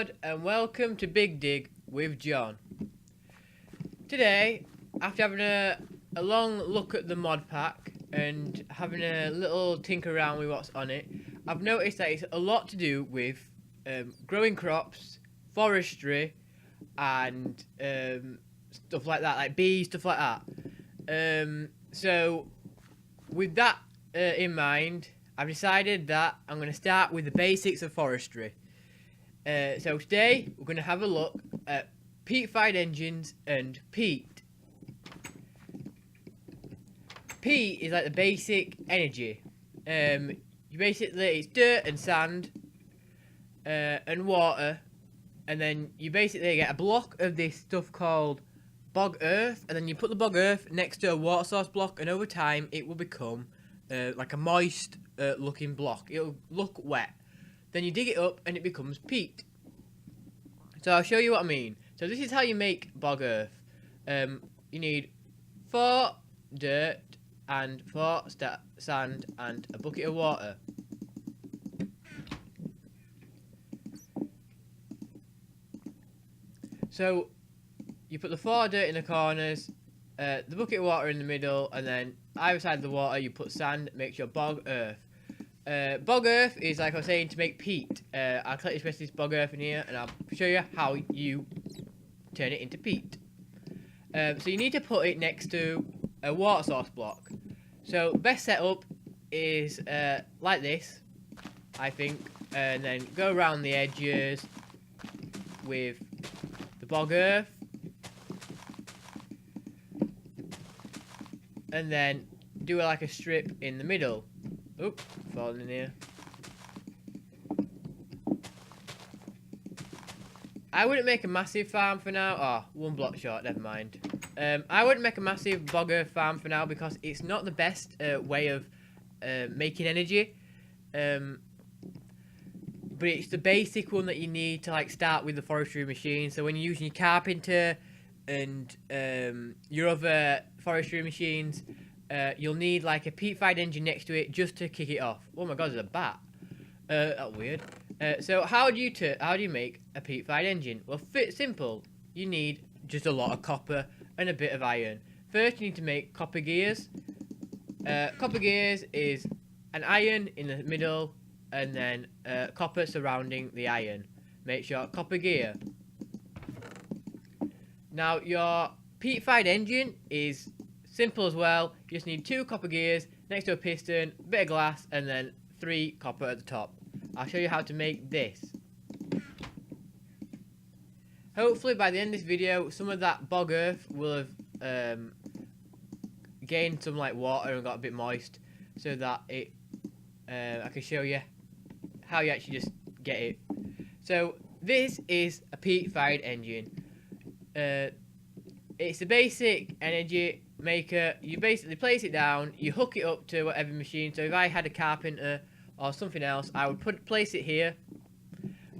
Horde and welcome to Big Dig with John. Today, after having a long look at the mod pack and having a little tinker around with what's on it, I've noticed that it's a lot to do with growing crops, forestry, and stuff like that, like bees, stuff like that. So, with that in mind, I've decided that I'm going to start with the basics of forestry. So today we're going to have a look at peat-fired engines and peat. Peat is like the basic energy. It's dirt and sand and water, and then you basically get a block of this stuff called Bog Earth, and then you put the Bog Earth next to a water source block, and over time it will become like a moist looking block. It'll look wet. Then you dig it up and it becomes peat. So I'll show you what I mean. So this is how you make Bog Earth. You need 4 dirt and 4 sand and a bucket of water. So you put the 4 dirt in the corners, the bucket of water in the middle, and then either side of the water you put sand, makes your Bog Earth. Bog Earth is, like I was saying, to make peat. I'll collect this Bog Earth in here and I'll show you how you turn it into peat. So you need to put it next to a water source block. So best setup is like this, I think, and then go around the edges with the Bog Earth, and then do like a strip in the middle. Oop, falling in here. I wouldn't make a massive farm for now. Oh, 1 block short, never mind. I wouldn't make a massive Bog Earth farm for now because it's not the best way of making energy. But it's the basic one that you need to like start with the forestry machine. So when you're using your carpenter and your other forestry machines, you'll need like a peat-fired engine next to it just to kick it off. Oh my god, there's a bat. That's weird. So how do you make a peat-fired engine? Well, simple. You need just a lot of copper and a bit of iron. First, you need to make copper gears. Copper gears is an iron in the middle and then copper surrounding the iron. Make sure copper gear. Now your peat-fired engine is simple as well. You just need 2 copper gears next to a piston, a bit of glass, and then 3 copper at the top. I'll show you how to make this. Hopefully by the end of this video, some of that Bog Earth will have gained some like water and got a bit moist, so that it I can show you how you actually just get it. So this is a peat-fired engine. It's a basic energy maker. You basically place it down, you hook it up to whatever machine. So if I had a carpenter or something else, I would place it here.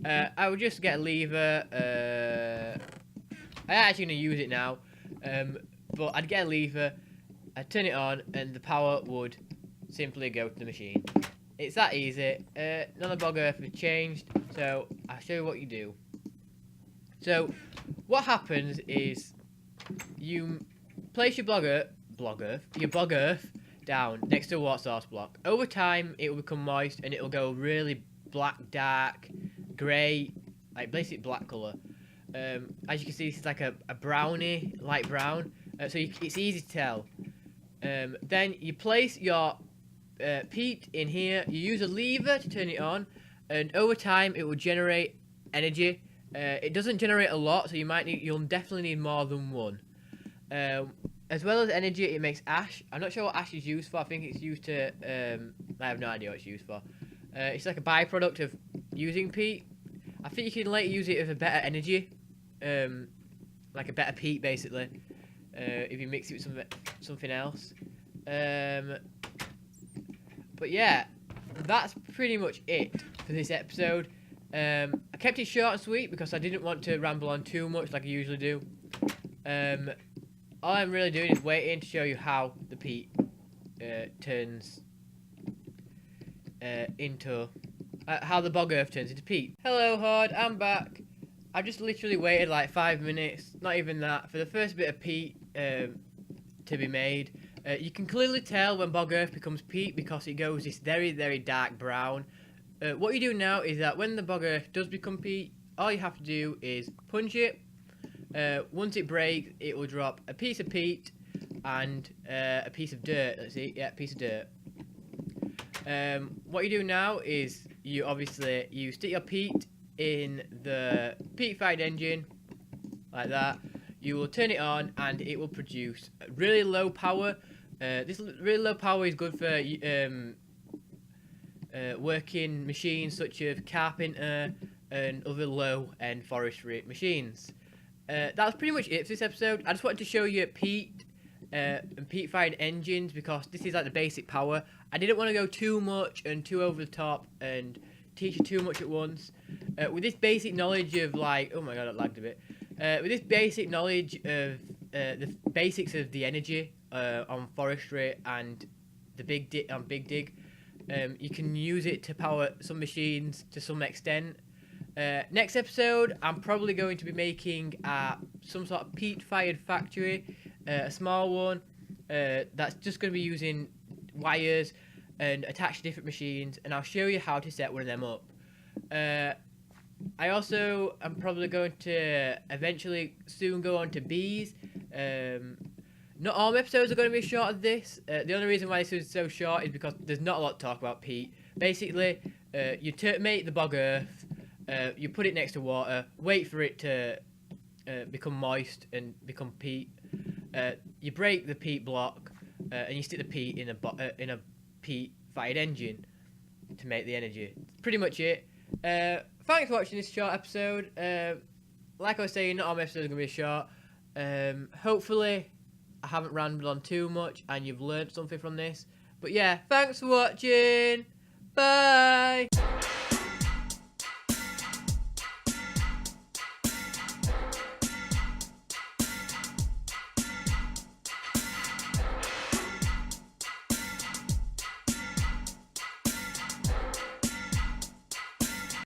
I would just get a lever. I'm actually going to use it now, but I'd get a lever, I'd turn it on, and the power would simply go to the machine. It's that easy. None of the Bog Earth has changed, so I'll show you what you do. So what happens is you place your Bog Earth down next to a water source block. Over time, it will become moist and it will go really black, dark, grey, like basically black colour. As you can see, this is like a browny, light brown. So it's easy to tell. Then you place your peat in here. You use a lever to turn it on, and over time, it will generate energy. It doesn't generate a lot, so you'll definitely need more than one. As well as energy, it makes ash. I'm not sure what ash is used for. I think it's used to, I have no idea what it's used for. It's like a byproduct of using peat. I think you can later use it with a better energy, like a better peat basically, if you mix it with something else. But yeah, that's pretty much it for this episode. I kept it short and sweet because I didn't want to ramble on too much like I usually do. All I'm really doing is waiting to show you how the peat turns into how the Bog Earth turns into peat. Hello Horde, I'm back. I just literally waited like 5 minutes, not even that, for the first bit of peat to be made. You can clearly tell when Bog Earth becomes peat because it goes this very, very dark brown. What you do now is that when the Bog Earth does become peat, all you have to do is punch it. Once it breaks, it will drop a piece of peat and a piece of dirt. Let's see, yeah, piece of dirt. What you do now is you stick your peat in the Peat-fired engine like that. You will turn it on and it will produce really low power. This really low power is good for working machines such as carpenter and other low-end forestry machines. That's pretty much it for this episode. I just wanted to show you peat and peat-fired engines because this is like the basic power. I didn't want to go too much and too over the top and teach you too much at once. With this basic knowledge of like, oh my god, I lagged a bit. With this basic knowledge of the basics of the energy on forestry and the Big Dig, you can use it to power some machines to some extent. Next episode, I'm probably going to be making some sort of peat-fired factory, a small one that's just going to be using wires and attached to different machines, and I'll show you how to set one of them up. I also am probably going to eventually soon go on to bees. Not all my episodes are going to be short of this. The only reason why this is so short is because there's not a lot to talk about peat. Basically, you make the Bog Earth, you put it next to water, wait for it to become moist and become peat. You break the peat block, and you stick the peat in a peat-fired engine to make the energy. That's pretty much it. Thanks for watching this short episode. Like I was saying, not all my episodes are going to be short. Hopefully, I haven't rambled on too much and you've learned something from this. But yeah, thanks for watching. Bye!